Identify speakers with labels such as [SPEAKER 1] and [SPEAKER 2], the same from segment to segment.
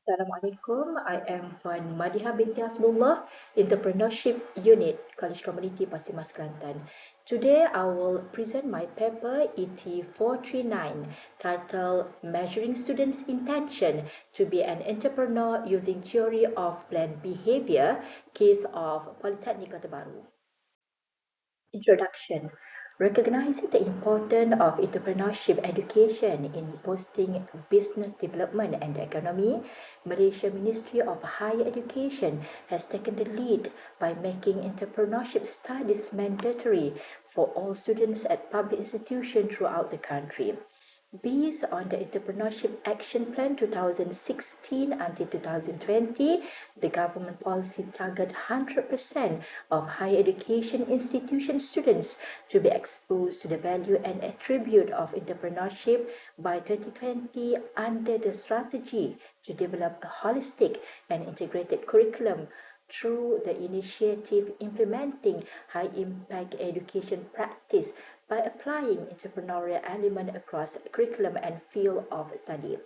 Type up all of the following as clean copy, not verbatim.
[SPEAKER 1] Assalamualaikum. I am Puan Madiha binti Hasbullah, Entrepreneurship Unit, College Community Pasir Mas Kelantan. Today, I will present my paper ET439 titled Measuring Students' Intention to be an Entrepreneur Using Theory of Planned Behavior, Case of Polytechnic Kota Baru. Introduction. Recognizing the importance of entrepreneurship education in boosting business development and the economy, Malaysia Ministry of Higher Education has taken the lead by making entrepreneurship studies mandatory for all students at public institutions throughout the country. Based on the Entrepreneurship Action Plan 2016 until 2020, the government policy target 100% of higher education institution students to be exposed to the value and attribute of entrepreneurship by 2020 under the strategy to develop a holistic and integrated curriculum through the initiative implementing high impact education practice by applying entrepreneurial element across curriculum and field of study.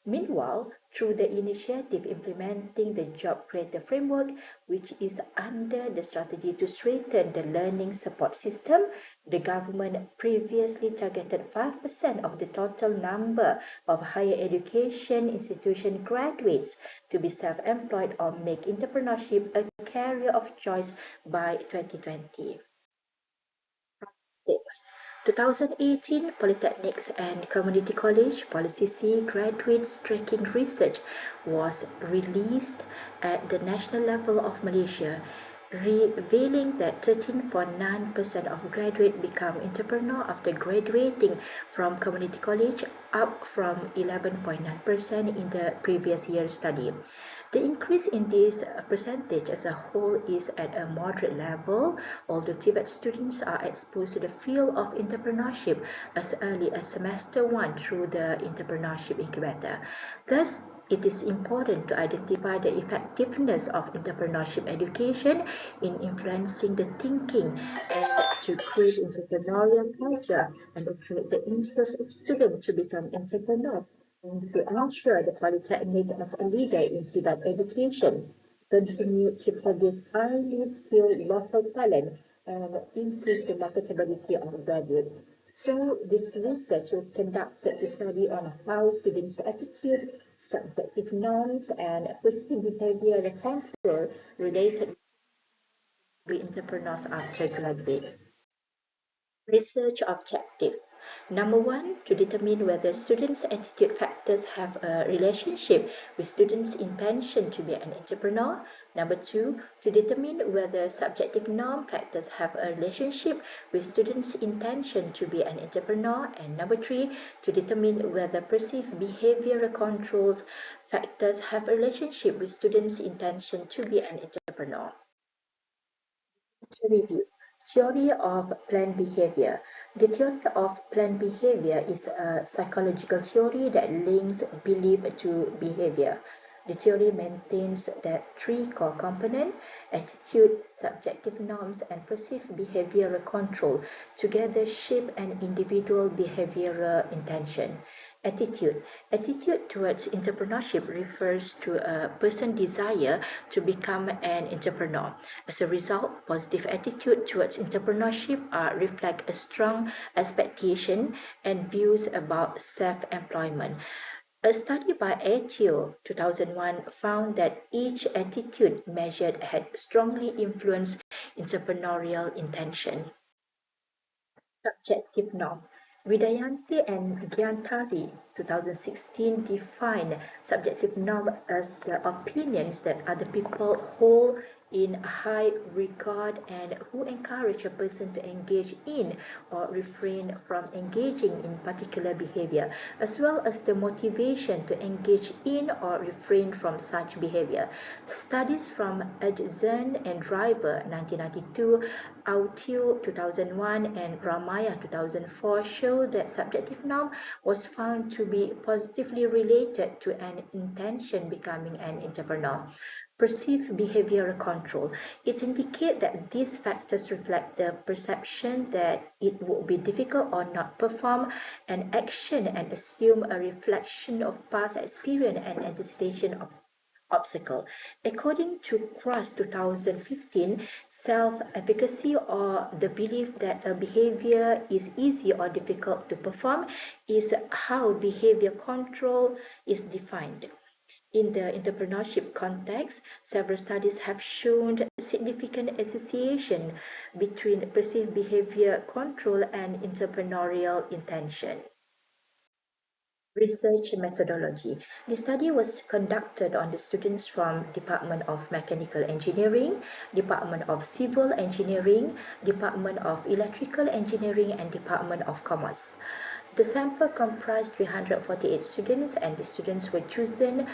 [SPEAKER 1] Meanwhile, through the initiative implementing the Job Creator Framework, which is under the strategy to strengthen the learning support system, the government previously targeted 5% of the total number of higher education institution graduates to be self-employed or make entrepreneurship a career of choice by 2020. Statement. 2018 Polytechnics and Community College Policy C Graduates Tracking Research was released at the national level of Malaysia, revealing that 13.9% of graduates become entrepreneur after graduating from community college, up from 11.9% in the previous year's study. The increase in this percentage as a whole is at a moderate level, although TVET students are exposed to the field of entrepreneurship as early as semester 1 through the entrepreneurship incubator. Thus, it is important to identify the effectiveness of entrepreneurship education in influencing the thinking and to create entrepreneurial culture and attract the interest of students to become entrepreneurs and to ensure the Polytechnic as a leader in Tibet education continue to produce highly skilled local talent and increase the marketability of graduates. So this research was conducted to study on how students' attitude, subjective norms, and perceived behavior control related to entrepreneurs after graduate. Research objective. Number one, to determine whether students' attitude factors have a relationship with students' intention to be an entrepreneur. Number two, to determine whether subjective norm factors have a relationship with students' intention to be an entrepreneur. And number three, to determine whether perceived behavioral controls factors have a relationship with students' intention to be an entrepreneur. Review. Theory of planned behavior. The theory of planned behavior is a psychological theory that links belief to behavior. The theory maintains that three core components, attitude, subjective norms, and perceived behavioral control, together shape an individual behavioral intention. Attitude. Attitude towards entrepreneurship refers to a person's desire to become an entrepreneur. As a result, positive attitude towards entrepreneurship reflect a strong expectation and views about self-employment. A study by Aetio 2001 found that each attitude measured had strongly influenced entrepreneurial intention. Subjective norm. Vidayanti and Gyantari 2016 define subjective norm as the opinions that other people hold in high regard and who encourage a person to engage in or refrain from engaging in particular behavior, as well as the motivation to engage in or refrain from such behavior. Studies from Edson and Driver 1992, Autio 2001, and Ramaya 2004 show that subjective norm was found to be positively related to an intention becoming an entrepreneur. perceived behavioral control. It indicates that these factors reflect the perception that it would be difficult or not perform an action and assume a reflection of past experience and anticipation of obstacle. According to Cross 2015, self-efficacy or the belief that a behavior is easy or difficult to perform is how behavior control is defined. In the entrepreneurship context, several studies have shown significant association between perceived behavior control and entrepreneurial intention. Research methodology. The study was conducted on the students from Department of Mechanical Engineering, Department of Civil Engineering, Department of Electrical Engineering, and Department of Commerce. The sample comprised 348 students, and the students were chosen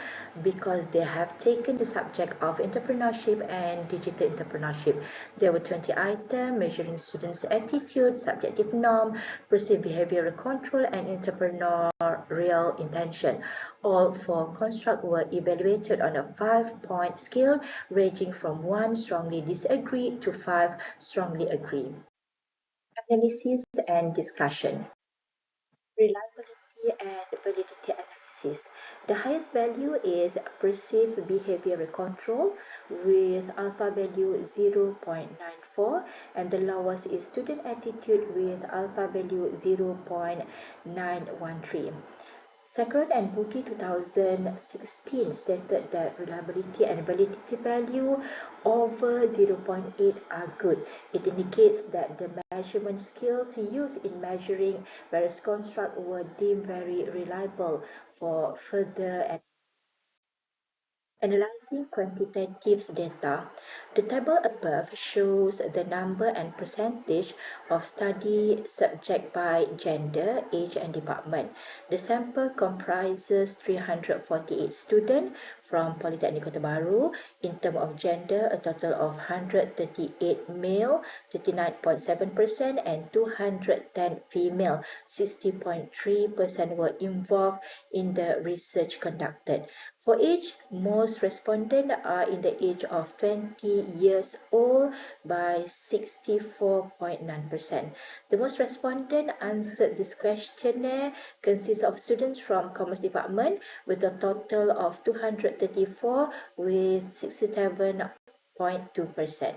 [SPEAKER 1] because they have taken the subject of entrepreneurship and digital entrepreneurship. There were 20 items measuring students' attitude, subjective norm, perceived behavioral control, and entrepreneurial intention. All four constructs were evaluated on a 5-point scale ranging from 1 strongly disagree to 5 strongly agree. Analysis and discussion. Reliability and validity analysis. The highest value is perceived behavioral control with alpha value 0.94, and the lowest is student attitude with alpha value 0.913. Sakharov and Boogie 2016 stated that reliability and validity value over 0.8 are good. It indicates that the measurement skills used in measuring various constructs were deemed very reliable for further analyzing quantitative data. The table above shows the number and percentage of study subject by gender, age, and department. The sample comprises 348 students from Polytechnic Kota Baru. In terms of gender, a total of 138 male, 39.7%, and 210 female, 60.3% were involved in the research conducted. For age, most respondents are in the age of 20 years old by 64.9%. The most respondents answered this questionnaire consists of students from Commerce Department with a total of 234 with 67.2%.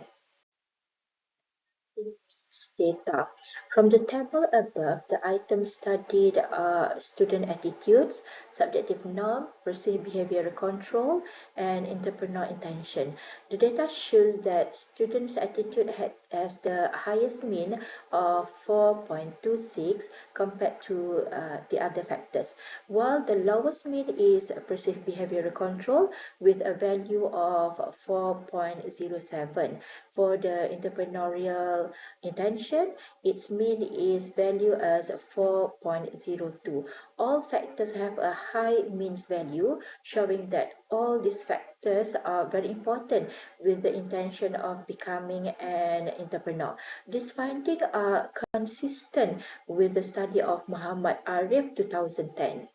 [SPEAKER 1] Data. From the table above, the items studied are student attitudes, subjective norm, perceived behavioral control, and entrepreneur intention. The data shows that students' attitude has the highest mean of 4.26 compared to the other factors, while the lowest mean is perceived behavioral control with a value of 4.07. For the entrepreneurial intention, its mean is value as 4.02. All factors have a high means value, showing that all these factors are very important with the intention of becoming an entrepreneur. These findings are consistent with the study of Muhammad Arif 2010.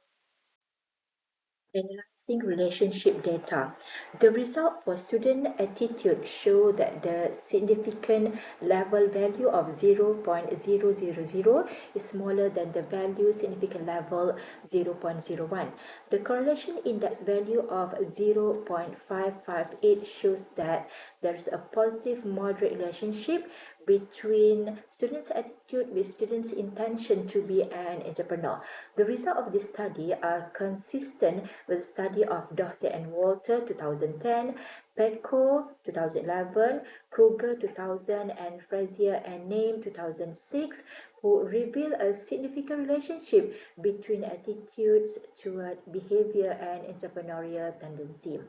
[SPEAKER 1] Analyzing relationship data. The result for student attitude show that the significant level value of 0.000 is smaller than the value significant level 0.01. The correlation index value of 0.558 shows that there is a positive moderate relationship between students' attitude with students' intention to be an entrepreneur. The results of this study are consistent with the study of Dorsey and Walter 2010, Petco 2011, Kruger 2000, and Frazier and Name 2006, who reveal a significant relationship between attitudes toward behavior and entrepreneurial tendency.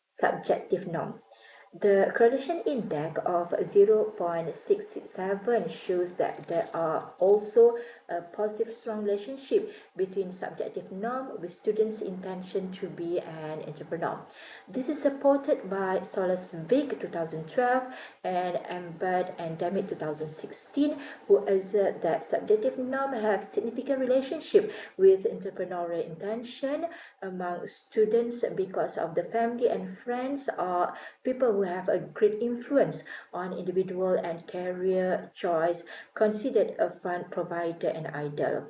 [SPEAKER 1] Subjective norm. The correlation index of 0.667 shows that there are also a positive, strong relationship between subjective norm with students' intention to be an entrepreneur. This is supported by Solis Vic 2012 and Embed and Demick 2016, who assert that subjective norm have significant relationship with entrepreneurial intention among students because of the family and friends or people who have a great influence on individual and career choice considered a fund provider and idol.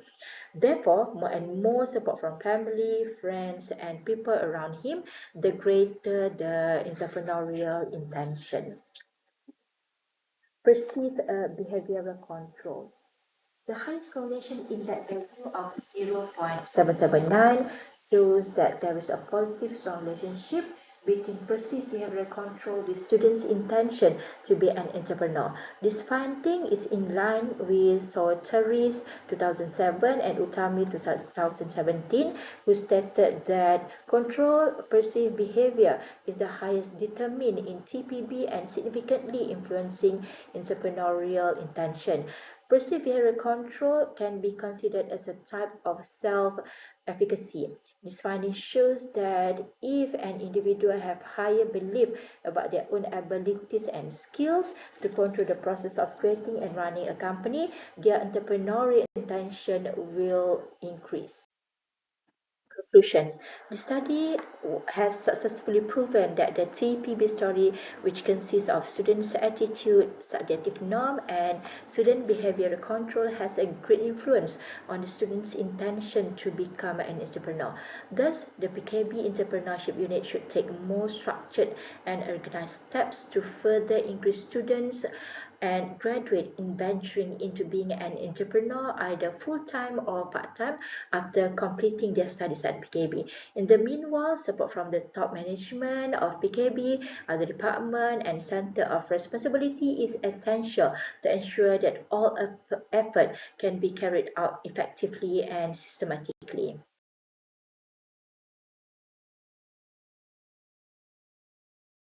[SPEAKER 1] Therefore, more and more support from family, friends, and people around him, the greater the entrepreneurial intention. Perceived behavioral controls. The highest correlation index value of 0.779 shows that there is a positive strong relationship between perceived behavioral control with students' intention to be an entrepreneur. This finding is in line with Soteris 2007 and Utami 2017, who stated that control perceived behavior is the highest determined in TPB and significantly influencing entrepreneurial intention. Perceived behavioral control can be considered as a type of self-efficacy. This finding shows that if an individual have higher belief about their own abilities and skills to control the process of creating and running a company, their entrepreneurial intention will increase. Conclusion. The study has successfully proven that the TPB story, which consists of students' attitude, subjective norm, and student behavioral control, has a great influence on the students' intention to become an entrepreneur. Thus, the PKB Entrepreneurship Unit should take more structured and organized steps to further increase students and graduate in venturing into being an entrepreneur either full-time or part-time after completing their studies at PKB. In the meanwhile, support from the top management of PKB, other department and center of responsibility is essential to ensure that all effort can be carried out effectively and systematically.